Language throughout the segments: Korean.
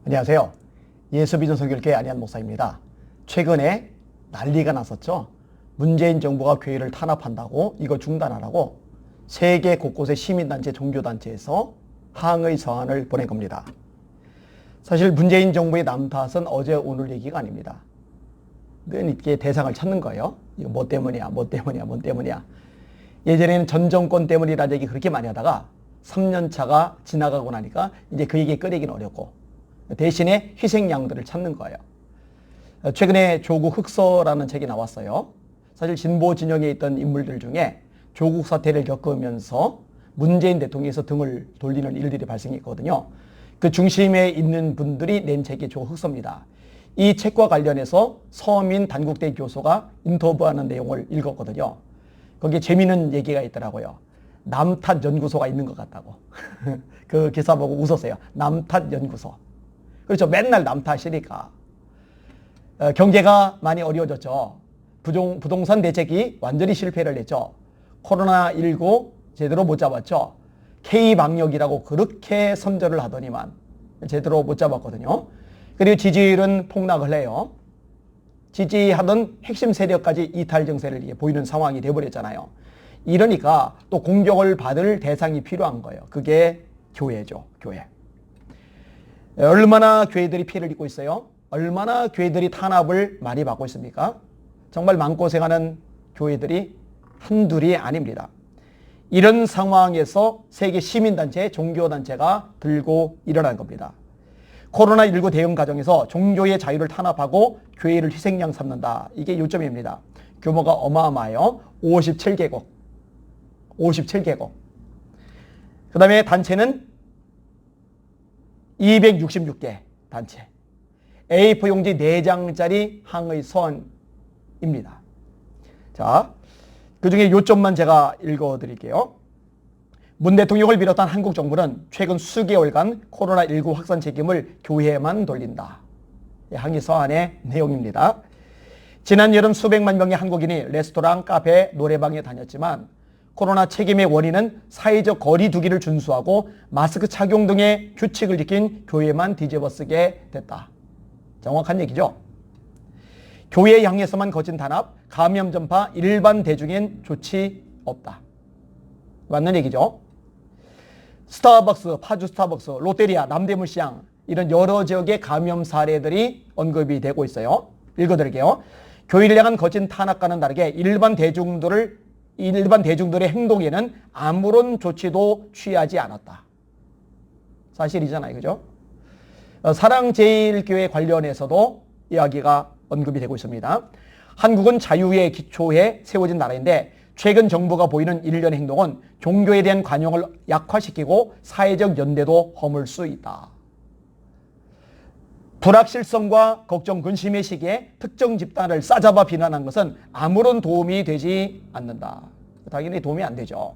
안녕하세요. 예수비전 선교회 안희한 목사입니다. 최근에 난리가 났었죠. 문재인 정부가 교회를 탄압한다고, 이거 중단하라고 세계 곳곳의 시민단체, 종교단체에서 항의 서한을 보낸 겁니다. 사실 문재인 정부의 남탓은 어제 오늘 얘기가 아닙니다. 늘 이렇게 대상을 찾는 거예요. 이거 뭐 때문이야, 뭐 때문이야, 뭐 때문이야. 예전에는 전 정권 때문이라는 얘기 그렇게 많이 하다가 3년 차가 지나가고 나니까 이제 그 얘기에 꺼내기는 어렵고 대신에 희생양들을 찾는 거예요. 최근에 조국 흑서라는 책이 나왔어요. 사실 진보 진영에 있던 인물들 중에 조국 사태를 겪으면서 문재인 대통령에서 등을 돌리는 일들이 발생했거든요. 그 중심에 있는 분들이 낸 책이 조국 흑서입니다. 이 책과 관련해서 서민 단국대 교수가 인터뷰하는 내용을 읽었거든요. 거기에 재미있는 얘기가 있더라고요. 남탓 연구소가 있는 것 같다고. 그 기사 보고 웃었어요. 남탓 연구소. 그렇죠. 맨날 남 탓이니까. 경제가 많이 어려워졌죠. 부동산 대책이 완전히 실패를 했죠. 코로나19 제대로 못 잡았죠. K방역이라고 그렇게 선전을 하더니만 제대로 못 잡았거든요. 그리고 지지율은 폭락을 해요. 지지하던 핵심 세력까지 이탈 증세를 보이는 상황이 되어버렸잖아요. 이러니까 또 공격을 받을 대상이 필요한 거예요. 그게 교회죠. 교회. 얼마나 교회들이 피해를 입고 있어요? 얼마나 교회들이 탄압을 많이 받고 있습니까? 정말 마음고생하는 교회들이 한둘이 아닙니다. 이런 상황에서 세계 시민단체, 종교단체가 들고 일어난 겁니다. 코로나19 대응 과정에서 종교의 자유를 탄압하고 교회를 희생양 삼는다. 이게 요점입니다. 규모가 어마어마해요. 57개국. 57개국. 그 다음에 단체는 266개 단체. A4 용지 4장짜리 항의 서한입니다. 자, 그 중에 요점만 제가 읽어드릴게요. 문 대통령을 비롯한 한국 정부는 최근 수개월간 코로나19 확산 책임을 교회에만 돌린다. 항의 서한의 내용입니다. 지난 여름 수백만 명의 한국인이 레스토랑, 카페, 노래방에 다녔지만 코로나 책임의 원인은 사회적 거리 두기를 준수하고 마스크 착용 등의 규칙을 지킨 교회만 뒤집어쓰게 됐다. 정확한 얘기죠. 교회 향해서만 거친 탄압, 감염 전파, 일반 대중엔 조치 없다. 맞는 얘기죠. 스타벅스, 파주 스타벅스, 롯데리아, 남대문 시장 이런 여러 지역의 감염 사례들이 언급이 되고 있어요. 읽어드릴게요. 교회를 향한 거친 탄압과는 다르게 일반 대중들의 행동에는 아무런 조치도 취하지 않았다. 사실이잖아요. 그죠? 사랑제일교회 관련해서도 이야기가 언급이 되고 있습니다. 한국은 자유의 기초에 세워진 나라인데 최근 정부가 보이는 일련의 행동은 종교에 대한 관용을 약화시키고 사회적 연대도 허물 수 있다. 불확실성과 걱정, 근심의 시기에 특정 집단을 싸잡아 비난한 것은 아무런 도움이 되지 않는다. 당연히 도움이 안 되죠.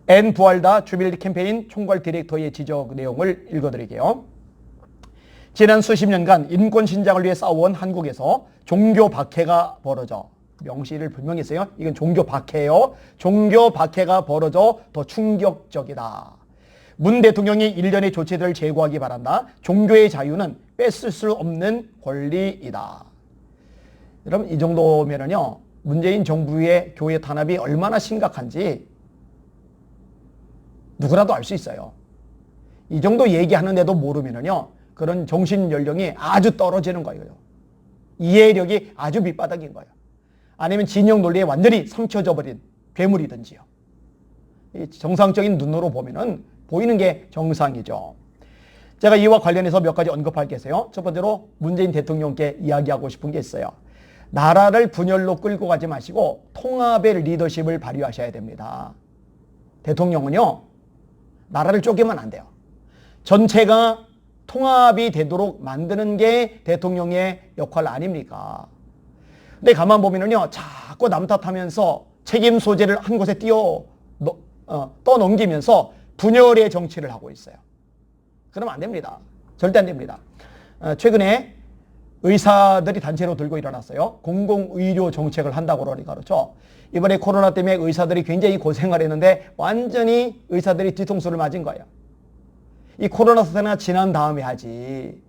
앤 부알다 주빌리 캠페인 총괄 디렉터의 지적 내용을 읽어드릴게요. 지난 수십 년간 인권 신장을 위해 싸워온 한국에서 종교 박해가 벌어져, 명시를 분명히 했어요. 이건 종교 박해예요. 종교 박해가 벌어져 더 충격적이다. 문 대통령이 일련의 조치들을 제고하기 바란다. 종교의 자유는 뺏을 수 없는 권리이다. 여러분, 이 정도면은요, 문재인 정부의 교회 탄압이 얼마나 심각한지 누구라도 알 수 있어요. 이 정도 얘기하는데도 모르면은요, 그런 정신 연령이 아주 떨어지는 거예요. 이해력이 아주 밑바닥인 거예요. 아니면 진영 논리에 완전히 삼켜져 버린 괴물이든지요. 정상적인 눈으로 보면은 보이는 게 정상이죠. 제가 이와 관련해서 몇 가지 언급할 게 있어요. 첫 번째로 문재인 대통령께 이야기하고 싶은 게 있어요. 나라를 분열로 끌고 가지 마시고 통합의 리더십을 발휘하셔야 됩니다. 대통령은요, 나라를 쪼개면 안 돼요. 전체가 통합이 되도록 만드는 게 대통령의 역할 아닙니까? 근데 가만 보면은요, 자꾸 남 탓하면서 책임 소재를 한 곳에 떠넘기면서 분열의 정치를 하고 있어요. 그러면 안 됩니다. 절대 안 됩니다. 최근에 의사들이 단체로 들고 일어났어요. 공공의료 정책을 한다고 그러니까 그렇죠. 이번에 코로나 때문에 의사들이 굉장히 고생을 했는데 완전히 의사들이 뒤통수를 맞은 거예요. 이 코로나 사태나 지난 다음에 하지.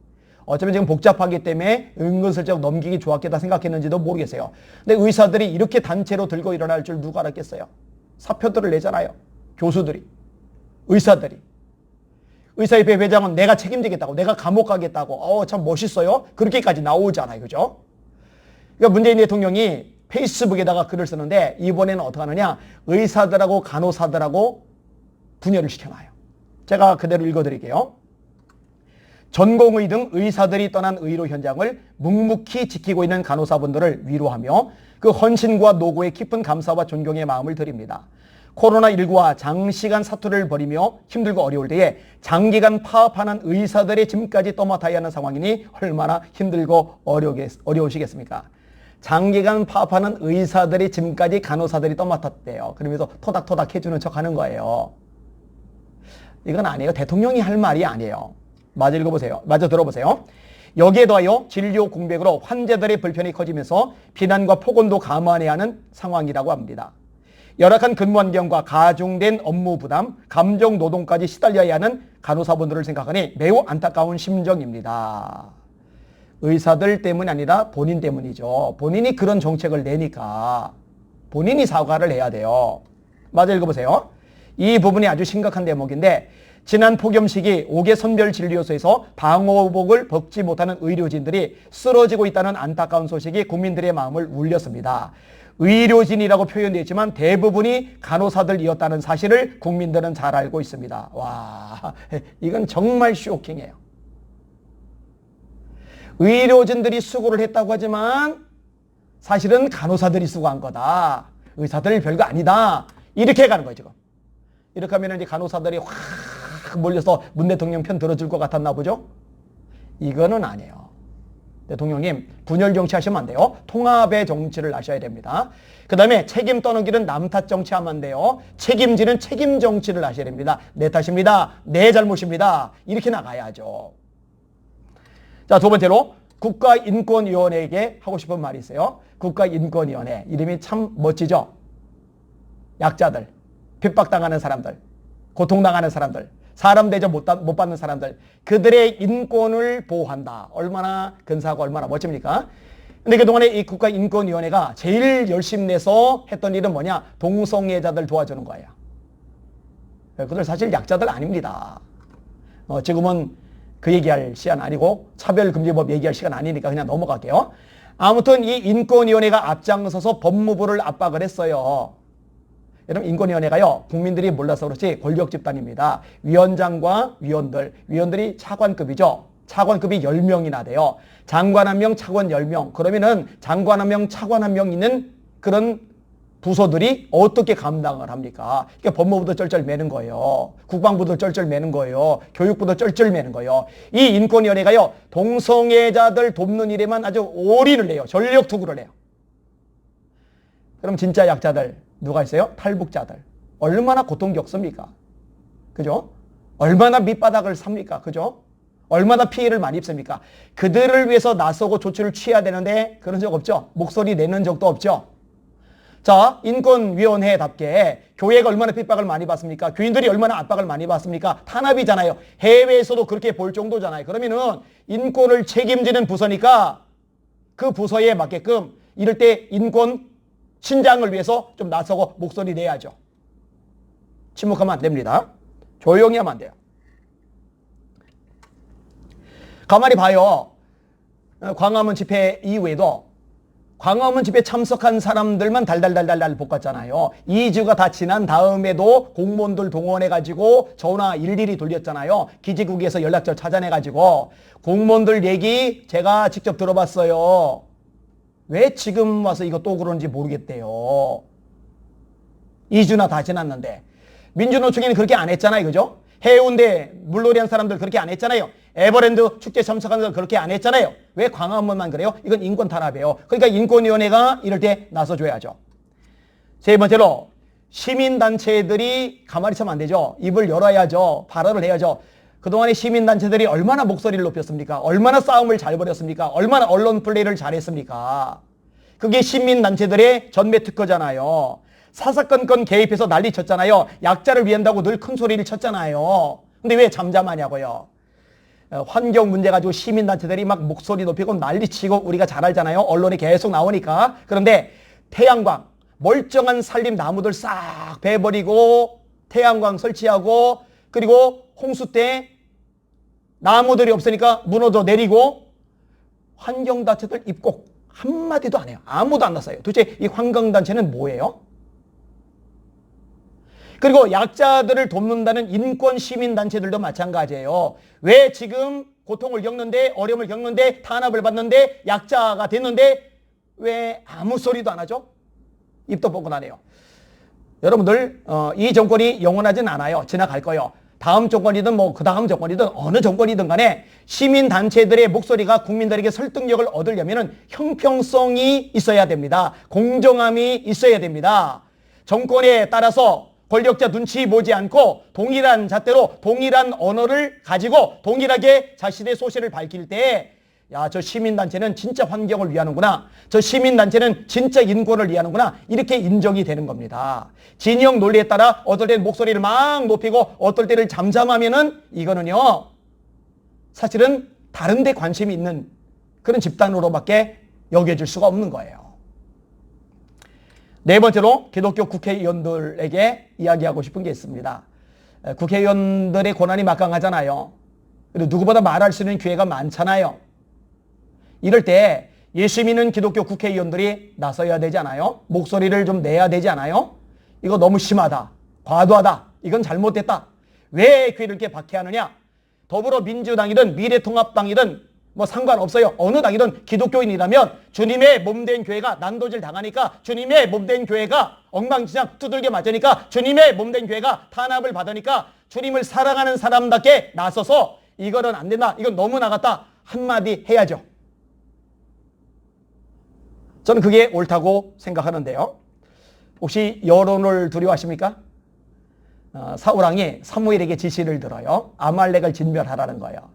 어쩌면 지금 복잡하기 때문에 은근슬쩍 넘기기 좋았겠다 생각했는지도 모르겠어요. 근데 의사들이 이렇게 단체로 들고 일어날 줄 누가 알았겠어요? 사표들을 내잖아요. 교수들이, 의사들이. 의사협회 회장은 내가 책임지겠다고, 내가 감옥 가겠다고, 참 멋있어요. 그렇게까지 나오잖아요. 그죠? 그러니까 문재인 대통령이 페이스북에다가 글을 쓰는데 이번에는 어떻게 하느냐? 의사들하고 간호사들하고 분열을 시켜놔요. 제가 그대로 읽어드릴게요. 전공의 등 의사들이 떠난 의료 현장을 묵묵히 지키고 있는 간호사분들을 위로하며 그 헌신과 노고에 깊은 감사와 존경의 마음을 드립니다. 코로나19와 장시간 사투를 벌이며 힘들고 어려울 때에 장기간 파업하는 의사들의 짐까지 떠맡아야 하는 상황이니 얼마나 힘들고 어려우시겠습니까? 장기간 파업하는 의사들의 짐까지 간호사들이 떠맡았대요. 그러면서 토닥토닥 해주는 척 하는 거예요. 이건 아니에요. 대통령이 할 말이 아니에요. 마저 읽어보세요. 마저 들어보세요. 여기에 더하여 진료 공백으로 환자들의 불편이 커지면서 비난과 폭언도 감안해야 하는 상황이라고 합니다. 열악한 근무 환경과 가중된 업무 부담, 감정 노동까지 시달려야 하는 간호사분들을 생각하니 매우 안타까운 심정입니다. 의사들 때문이 아니라 본인 때문이죠. 본인이 그런 정책을 내니까 본인이 사과를 해야 돼요. 마저 읽어보세요. 이 부분이 아주 심각한 대목인데 지난 폭염 시기 5개 선별진료소에서 방호복을 벗지 못하는 의료진들이 쓰러지고 있다는 안타까운 소식이 국민들의 마음을 울렸습니다. 의료진이라고 표현되지만 대부분이 간호사들이었다는 사실을 국민들은 잘 알고 있습니다. 와, 이건 정말 쇼킹해요. 의료진들이 수고를 했다고 하지만 사실은 간호사들이 수고한 거다. 의사들 별거 아니다. 이렇게 가는 거예요, 지금. 이렇게 하면 이제 간호사들이 확 몰려서 문 대통령 편 들어줄 것 같았나 보죠? 이거는 아니에요. 대통령님, 분열 정치하시면 안 돼요. 통합의 정치를 하셔야 됩니다. 그 다음에 책임 떠넘기는 남 탓 정치하면 안 돼요. 책임지는 책임 정치를 하셔야 됩니다. 내 탓입니다. 내 잘못입니다. 이렇게 나가야죠. 자, 두 번째로 국가인권위원회에게 하고 싶은 말이 있어요. 국가인권위원회. 이름이 참 멋지죠? 약자들, 핍박당하는 사람들, 고통당하는 사람들, 사람 대접 못 받는 사람들, 그들의 인권을 보호한다. 얼마나 근사하고 얼마나 멋집니까? 근데 그동안에 이 국가인권위원회가 제일 열심히 내서 했던 일은 뭐냐? 동성애자들 도와주는 거예요. 그들 사실 약자들 아닙니다. 지금은 그 얘기할 시간 아니고 차별금지법 얘기할 시간 아니니까 그냥 넘어갈게요. 아무튼 이 인권위원회가 앞장서서 법무부를 압박을 했어요. 여러분, 인권위원회가요, 국민들이 몰라서 그렇지 권력 집단입니다. 위원장과 위원들이 차관급이죠. 차관급이 10명이나 돼요. 장관 1명, 차관 10명. 그러면은 장관 1명, 차관 1명 있는 그런 부서들이 어떻게 감당을 합니까? 그러니까 법무부도 쩔쩔 매는 거예요. 국방부도 쩔쩔 매는 거예요. 교육부도 쩔쩔 매는 거예요. 이 인권위원회가요, 동성애자들 돕는 일에만 아주 올인을 해요. 전력 투구를 해요. 그럼 진짜 약자들 누가 있어요? 탈북자들. 얼마나 고통 겪습니까? 그죠? 얼마나 밑바닥을 삽니까? 그죠? 얼마나 피해를 많이 입습니까? 그들을 위해서 나서고 조치를 취해야 되는데 그런 적 없죠? 목소리 내는 적도 없죠? 자, 인권위원회답게 교회가 얼마나 핍박을 많이 받습니까? 교인들이 얼마나 압박을 많이 받습니까? 탄압이잖아요. 해외에서도 그렇게 볼 정도잖아요. 그러면은 인권을 책임지는 부서니까 그 부서에 맞게끔 이럴 때 인권 신장을 위해서 좀 나서고 목소리 내야죠. 침묵하면 안 됩니다. 조용히 하면 안 돼요. 가만히 봐요. 광화문 집회 이후에도 광화문 집회 참석한 사람들만 달달달달 볶았잖아요. 2주가 다 지난 다음에도 공무원들 동원해가지고 전화 일일이 돌렸잖아요. 기지국에서 연락처 찾아내가지고 공무원들 얘기 제가 직접 들어봤어요. 왜 지금 와서 이거 또 그런지 모르겠대요. 2주나 다 지났는데. 민주노총에는 그렇게 안 했잖아요. 그죠? 해운대 물놀이 한 사람들 그렇게 안 했잖아요. 에버랜드 축제 참석한 사람들 그렇게 안 했잖아요. 왜 광화문만 그래요? 이건 인권 탄압이에요. 그러니까 인권위원회가 이럴 때 나서줘야죠. 세 번째로 시민단체들이 가만히 있으면 안 되죠. 입을 열어야죠. 발언을 해야죠. 그동안에 시민단체들이 얼마나 목소리를 높였습니까? 얼마나 싸움을 잘 벌였습니까? 얼마나 언론 플레이를 잘했습니까? 그게 시민단체들의 전매 특허잖아요. 사사건건 개입해서 난리 쳤잖아요. 약자를 위한다고 늘 큰 소리를 쳤잖아요. 근데 왜 잠잠하냐고요. 환경 문제 가지고 시민단체들이 막 목소리 높이고 난리치고 우리가 잘 알잖아요. 언론에 계속 나오니까. 그런데 태양광, 멀쩡한 산림 나무들 싹 베버리고 태양광 설치하고 그리고 홍수 때 나무들이 없으니까 무너져 내리고 환경단체들 입국 한마디도 안 해요. 아무도 안 났어요. 도대체 이 환경단체는 뭐예요? 그리고 약자들을 돕는다는 인권 시민단체들도 마찬가지예요. 왜 지금 고통을 겪는데 어려움을 겪는데 탄압을 받는데 약자가 됐는데 왜 아무 소리도 안 하죠? 입도 뻥긋 안 해요. 여러분들 이 정권이 영원하진 않아요. 지나갈 거예요. 다음 정권이든 뭐 그 다음 정권이든 어느 정권이든 간에 시민단체들의 목소리가 국민들에게 설득력을 얻으려면 형평성이 있어야 됩니다. 공정함이 있어야 됩니다. 정권에 따라서 권력자 눈치 보지 않고 동일한 잣대로 동일한 언어를 가지고 동일하게 자신의 소신을 밝힐 때 야, 저 시민단체는 진짜 환경을 위하는구나. 저 시민단체는 진짜 인권을 위하는구나. 이렇게 인정이 되는 겁니다. 진영 논리에 따라 어떨 때는 목소리를 막 높이고 어떨 때를 잠잠하면은 이거는요. 사실은 다른 데 관심이 있는 그런 집단으로밖에 여겨질 수가 없는 거예요. 네 번째로 기독교 국회의원들에게 이야기하고 싶은 게 있습니다. 국회의원들의 권한이 막강하잖아요. 그리고 누구보다 말할 수 있는 기회가 많잖아요. 이럴 때 예수 믿는 기독교 국회의원들이 나서야 되지 않아요? 목소리를 좀 내야 되지 않아요? 이거 너무 심하다. 과도하다. 이건 잘못됐다. 왜 귀를 이렇게 박해하느냐? 더불어민주당이든 미래통합당이든 뭐 상관없어요. 어느 당이든 기독교인이라면 주님의 몸된 교회가 난도질 당하니까 주님의 몸된 교회가 엉망진창 두들겨 맞으니까 주님의 몸된 교회가 탄압을 받으니까 주님을 사랑하는 사람답게 나서서 이거는 안 된다. 이건 너무 나갔다. 한마디 해야죠. 저는 그게 옳다고 생각하는데요. 혹시 여론을 두려워하십니까? 사울왕이 사무엘에게 지시를 들어요. 아말렉을 진멸하라는 거예요.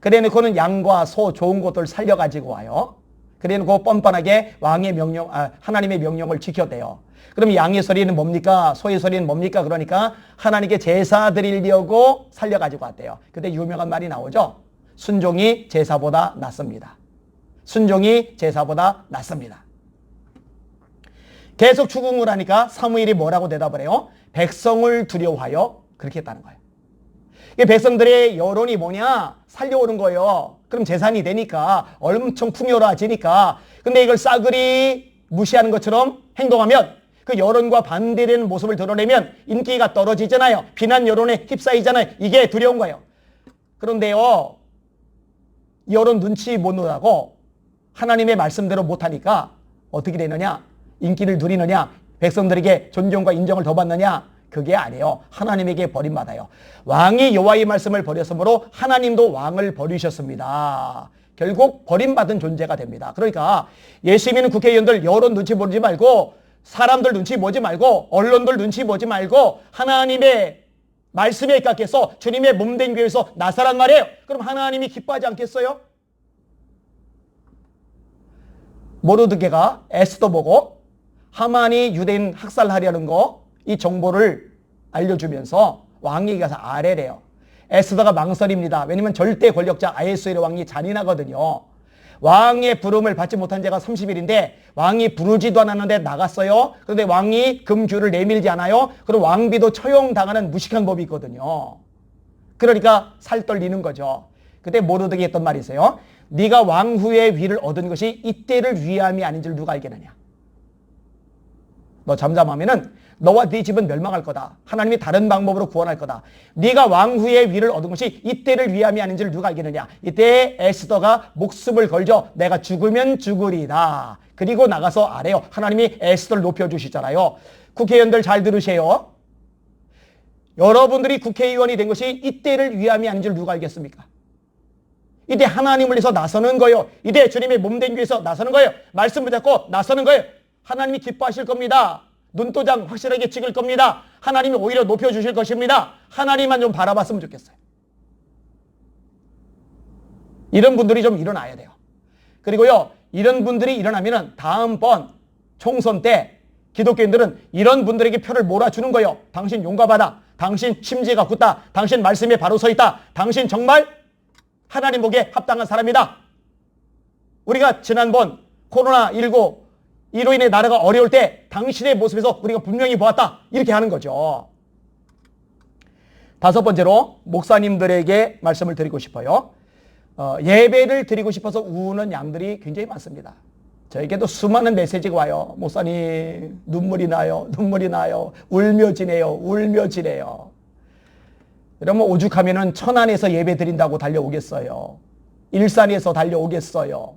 그래 놓고는 양과 소 좋은 것들 살려가지고 와요. 그래 놓고 뻔뻔하게 왕의 명령, 하나님의 명령을 지켜대요. 그럼 양의 소리는 뭡니까? 소의 소리는 뭡니까? 그러니까 하나님께 제사 드리려고 살려가지고 왔대요. 그때 유명한 말이 나오죠. 순종이 제사보다 낫습니다. 순종이 제사보다 낫습니다. 계속 추궁을 하니까 사무엘이 뭐라고 대답을 해요? 백성을 두려워하여 그렇게 했다는 거예요. 백성들의 여론이 뭐냐? 살려오는 거예요. 그럼 재산이 되니까 엄청 풍요로워지니까. 근데 이걸 싸그리 무시하는 것처럼 행동하면 그 여론과 반대되는 모습을 드러내면 인기가 떨어지잖아요. 비난 여론에 휩싸이잖아요. 이게 두려운 거예요. 그런데요. 여론 눈치 못 보느라고 하나님의 말씀대로 못하니까 어떻게 되느냐? 인기를 누리느냐? 백성들에게 존경과 인정을 더 받느냐? 그게 아니에요. 하나님에게 버림받아요. 왕이 여호와의 말씀을 버렸으므로 하나님도 왕을 버리셨습니다. 결국 버림받은 존재가 됩니다. 그러니까 예수 믿는 국회의원들 여론 눈치 보지 말고 사람들 눈치 보지 말고 언론들 눈치 보지 말고 하나님의 말씀에 깎여서 주님의 몸된 교회에서 나서란 말이에요. 그럼 하나님이 기뻐하지 않겠어요? 모르드게가 에스더 보고 하만이 유대인 학살하려는 거 이 정보를 알려주면서 왕에게 가서 아뢰래요. 에스더가 망설입니다. 왜냐면 절대 권력자 아하수에로 왕이 잔인하거든요. 왕의 부름을 받지 못한 자가 30일인데 왕이 부르지도 않았는데 나갔어요. 그런데 왕이 금규를 내밀지 않아요. 그럼 왕비도 처형당하는 무식한 법이 있거든요. 그러니까 살 떨리는 거죠. 그때 모르드게 했던 말이 있어요. 네가 왕후의 위를 얻은 것이 이때를 위함이 아닌 줄 누가 알겠느냐. 너 잠잠하면은 너와 네 집은 멸망할 거다. 하나님이 다른 방법으로 구원할 거다. 네가 왕후의 위를 얻은 것이 이때를 위함이 아닌 줄 누가 알겠느냐. 이때 에스더가 목숨을 걸죠. 내가 죽으면 죽으리다. 그리고 나가서 아래요. 하나님이 에스더를 높여주시잖아요. 국회의원들 잘 들으세요. 여러분들이 국회의원이 된 것이 이때를 위함이 아닌 줄 누가 알겠습니까? 이때 하나님을 위해서 나서는 거예요. 이때 주님의 몸된 교회에서 나서는 거예요. 말씀 붙잡고 나서는 거예요. 하나님이 기뻐하실 겁니다. 눈도장 확실하게 찍을 겁니다. 하나님이 오히려 높여주실 것입니다. 하나님만 좀 바라봤으면 좋겠어요. 이런 분들이 좀 일어나야 돼요. 그리고요, 이런 분들이 일어나면 다음번 총선 때 기독교인들은 이런 분들에게 표를 몰아주는 거예요. 당신 용감하다. 당신 심지가 굳다. 당신 말씀에 바로 서 있다. 당신 정말 하나님 보기에 합당한 사람이다. 우리가 지난번 코로나19 이로 인해 나라가 어려울 때 당신의 모습에서 우리가 분명히 보았다. 이렇게 하는 거죠. 다섯 번째로 목사님들에게 말씀을 드리고 싶어요. 예배를 드리고 싶어서 우는 양들이 굉장히 많습니다. 저에게도 수많은 메시지가 와요. 목사님 눈물이 나요. 눈물이 나요. 울며 지내요. 울며 지내요. 여러분 오죽하면은 천안에서 예배 드린다고 달려오겠어요. 일산에서 달려오겠어요.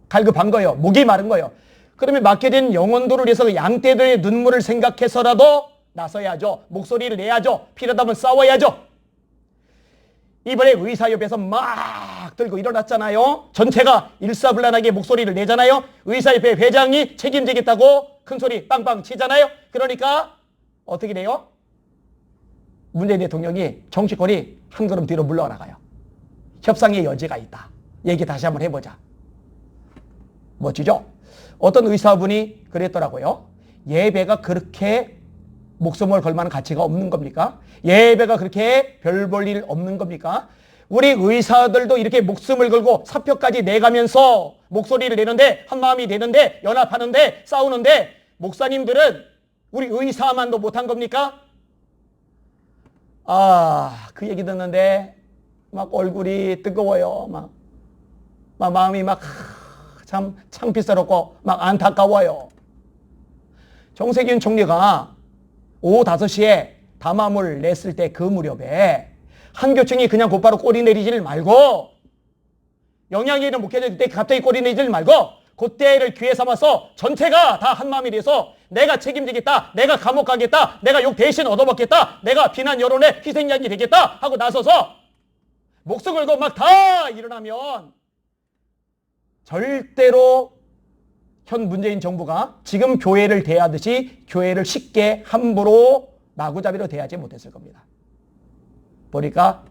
갈급한 거예요. 목이 마른 거예요. 그러면 맡겨진 영혼들을 위해서 양떼들의 눈물을 생각해서라도 나서야죠. 목소리를 내야죠. 필요하다면 싸워야죠. 이번에 의사협회에서 막 들고 일어났잖아요. 전체가 일사불란하게 목소리를 내잖아요. 의사협회 회장이 책임지겠다고 큰소리 빵빵 치잖아요. 그러니까 어떻게 돼요? 문재인 대통령이 정치권이 한 걸음 뒤로 물러나가요. 협상의 여지가 있다. 얘기 다시 한번 해보자. 멋지죠? 어떤 의사분이 그랬더라고요. 예배가 그렇게 목숨을 걸 만한 가치가 없는 겁니까? 예배가 그렇게 별 볼 일 없는 겁니까? 우리 의사들도 이렇게 목숨을 걸고 사표까지 내가면서 목소리를 내는데 한마음이 되는데 연합하는데 싸우는데 목사님들은 우리 의사만도 못한 겁니까? 그 얘기 듣는데 막 얼굴이 뜨거워요. 막 마음이 막 참 창피스럽고 막 안타까워요. 정세균 총리가 오후 5시에 담화문을 냈을 때 그 무렵에 한교총이 그냥 곧바로 꼬리 내리지를 말고 영향력을 못 해줄 때 갑자기 꼬리 내리지를 말고 그때를 기회 삼아서 전체가 다 한마음이 돼서 내가 책임지겠다. 내가 감옥 가겠다. 내가 욕 대신 얻어먹겠다. 내가 비난 여론의 희생양이 되겠다 하고 나서서 목숨 걸고 막 다 일어나면 절대로 현 문재인 정부가 지금 교회를 대하듯이 교회를 쉽게 함부로 마구잡이로 대하지 못했을 겁니다. 보니까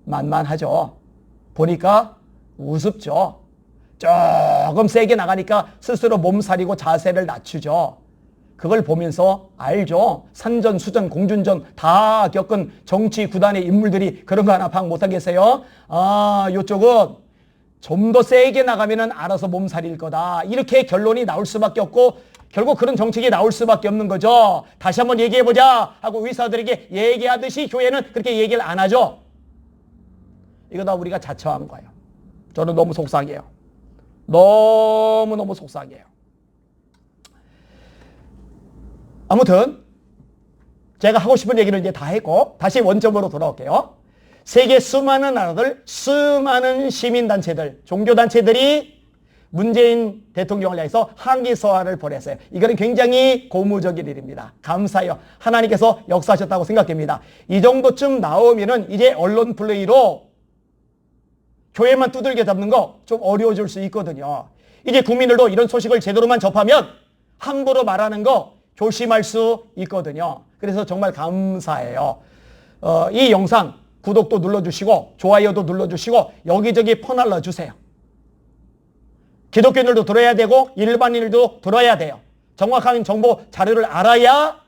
만만하죠. 보니까 우습죠. 조금 세게 나가니까 스스로 몸살이고 자세를 낮추죠. 그걸 보면서 알죠. 산전, 수전, 공준전 다 겪은 정치 구단의 인물들이 그런 거 하나 파악 못하겠어요? 요쪽은 좀 더 세게 나가면은 알아서 몸살일 거다. 이렇게 결론이 나올 수밖에 없고 결국 그런 정책이 나올 수밖에 없는 거죠. 다시 한번 얘기해보자 하고 의사들에게 얘기하듯이 교회는 그렇게 얘기를 안 하죠. 이거 다 우리가 자처한 거예요. 저는 너무 속상해요. 너무너무 속상해요. 아무튼 제가 하고 싶은 얘기를 이제 다 했고 다시 원점으로 돌아올게요. 세계 수많은 나라들, 수많은 시민단체들, 종교단체들이 문재인 대통령을 향해서 항의 서한을 보냈어요. 이거는 굉장히 고무적인 일입니다. 감사해요. 하나님께서 역사하셨다고 생각됩니다. 이 정도쯤 나오면은 이제 언론 플레이로 교회만 두들겨 잡는 거 좀 어려워질 수 있거든요. 이제 국민들도 이런 소식을 제대로만 접하면 함부로 말하는 거 조심할 수 있거든요. 그래서 정말 감사해요. 이 영상 구독도 눌러주시고 좋아요도 눌러주시고 여기저기 퍼날라 주세요. 기독교인들도 들어야 되고 일반인들도 들어야 돼요. 정확한 정보 자료를 알아야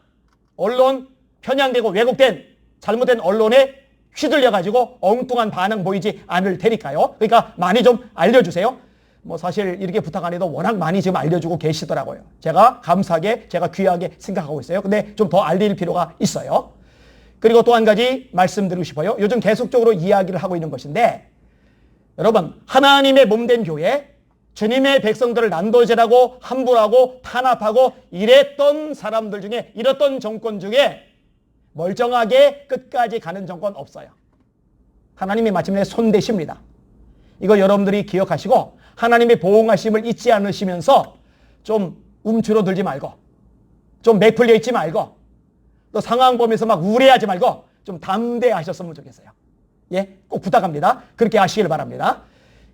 언론 편향되고 왜곡된 잘못된 언론에 휘둘려가지고 엉뚱한 반응 보이지 않을 테니까요. 그러니까 많이 좀 알려주세요. 뭐 사실 이렇게 부탁 안 해도 워낙 많이 지금 알려주고 계시더라고요. 제가 감사하게 제가 귀하게 생각하고 있어요. 근데 좀 더 알릴 필요가 있어요. 그리고 또 한 가지 말씀드리고 싶어요. 요즘 계속적으로 이야기를 하고 있는 것인데 여러분 하나님의 몸된 교회 주님의 백성들을 난도질하고 함부하고 탄압하고 이랬던 사람들 중에 이랬던 정권 중에 멀쩡하게 끝까지 가는 정권 없어요. 하나님이 마침내 손대십니다. 이거 여러분들이 기억하시고 하나님의 보호하심을 잊지 않으시면서 좀 움츠러들지 말고 좀 매풀려 있지 말고 또 상황 보면서 막 우려하지 말고 좀 담대하셨으면 좋겠어요. 예, 꼭 부탁합니다. 그렇게 하시길 바랍니다.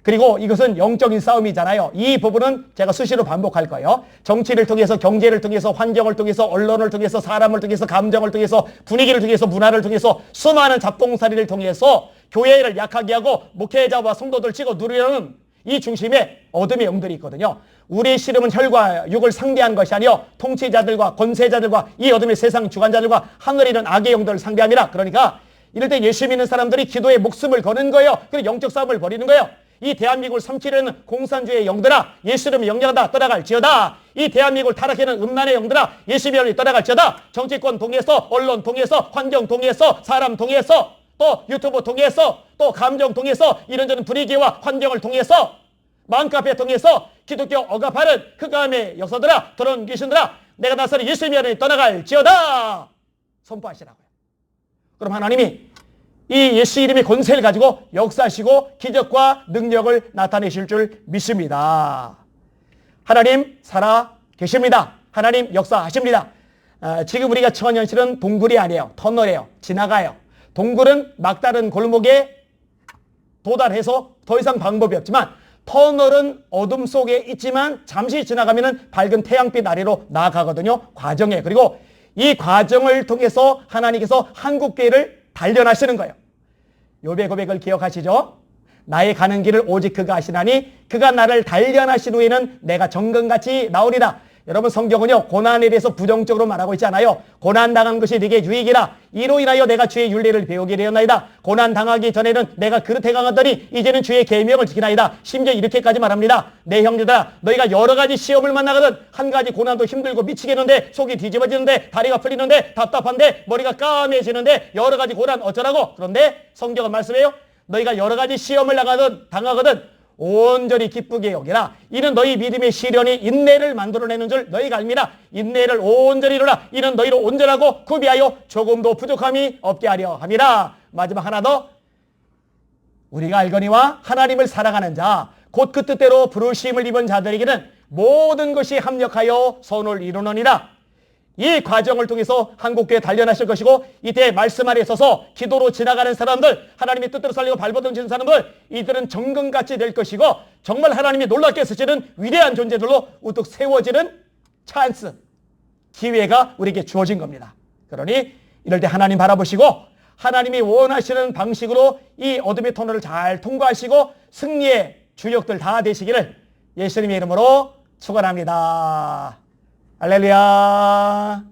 그리고 이것은 영적인 싸움이잖아요. 이 부분은 제가 수시로 반복할 거예요. 정치를 통해서 경제를 통해서 환경을 통해서 언론을 통해서 사람을 통해서 감정을 통해서 분위기를 통해서 문화를 통해서 수많은 잡동사리를 통해서 교회를 약하게 하고 목회자와 성도들 치고 누르려는 이 중심에 어둠의 영들이 있거든요. 우리의 씨름은 혈과 육을 상대하는 것이 아니요 통치자들과 권세자들과 이 어둠의 세상 주관자들과 하늘에 있는 악의 영들을 상대합니다. 그러니까 이럴 때 예수 믿는 사람들이 기도에 목숨을 거는 거예요. 그리고 영적 싸움을 벌이는 거예요. 이 대한민국을 삼키려는 공산주의 영들아, 예수 이름을 영령하다 떠나갈지어다. 이 대한민국을 타락하는 음란의 영들아, 예수 이름을 떠나갈지어다. 정치권 동의해서, 언론 동의해서, 환경 동의해서, 사람 동의해서, 또 유튜브 동의해서, 또 감정 동의해서, 이런저런 분위기와 환경을 동의해서, 맘카페 통해서 기독교 억압하는 흑암의 역사들아, 더러운 귀신들아, 내가 나서는 예수님의 이름을 떠나갈지어다 선포하시라고요. 그럼 하나님이 이 예수 이름의 권세를 가지고 역사하시고 기적과 능력을 나타내실 줄 믿습니다. 하나님 살아 계십니다. 하나님 역사하십니다. 지금 우리가 처한 현실은 동굴이 아니에요. 터널이에요. 지나가요. 동굴은 막다른 골목에 도달해서 더 이상 방법이 없지만 터널은 어둠 속에 있지만 잠시 지나가면 밝은 태양빛 아래로 나아가거든요. 과정에. 그리고 이 과정을 통해서 하나님께서 한국교회를 단련하시는 거예요. 욥의 고백을 기억하시죠? 나의 가는 길을 오직 그가 아시나니 그가 나를 단련하신 후에는 내가 정금같이 나오리라. 여러분 성경은요 고난에 대해서 부정적으로 말하고 있지 않아요. 고난당한 것이 네게 유익이라. 이로 인하여 내가 주의 율례를 배우게 되었나이다. 고난당하기 전에는 내가 그릇에 강하더니 이제는 주의 계명을 지키나이다. 심지어 이렇게까지 말합니다. 내 형제들아 너희가 여러 가지 시험을 만나거든 한 가지 고난도 힘들고 미치겠는데 속이 뒤집어지는데 다리가 풀리는데 답답한데 머리가 까매지는데 여러 가지 고난 어쩌라고. 그런데 성경은 말씀해요. 너희가 여러 가지 시험을 당하거든 온전히 기쁘게 여기라. 이는 너희 믿음의 시련이 인내를 만들어내는 줄 너희가 알미라. 인내를 온전히 이루라. 이는 너희로 온전하고 구비하여 조금도 부족함이 없게 하려 함이라. 마지막 하나 더. 우리가 알거니와 하나님을 사랑하는 자 곧 그 뜻대로 부르심을 입은 자들에게는 모든 것이 합력하여 선을 이루느니라. 이 과정을 통해서 한국교회 단련하실 것이고 이때 말씀 아래에 서서 기도로 지나가는 사람들, 하나님의 뜻대로 살리고 발버둥치는 사람들, 이들은 정금같이 될 것이고 정말 하나님이 놀랍게 쓰시는 위대한 존재들로 우뚝 세워지는 찬스, 기회가 우리에게 주어진 겁니다. 그러니 이럴 때 하나님 바라보시고 하나님이 원하시는 방식으로 이 어둠의 터널을 잘 통과하시고 승리의 주역들 다 되시기를 예수님의 이름으로 축원합니다. 할렐루야.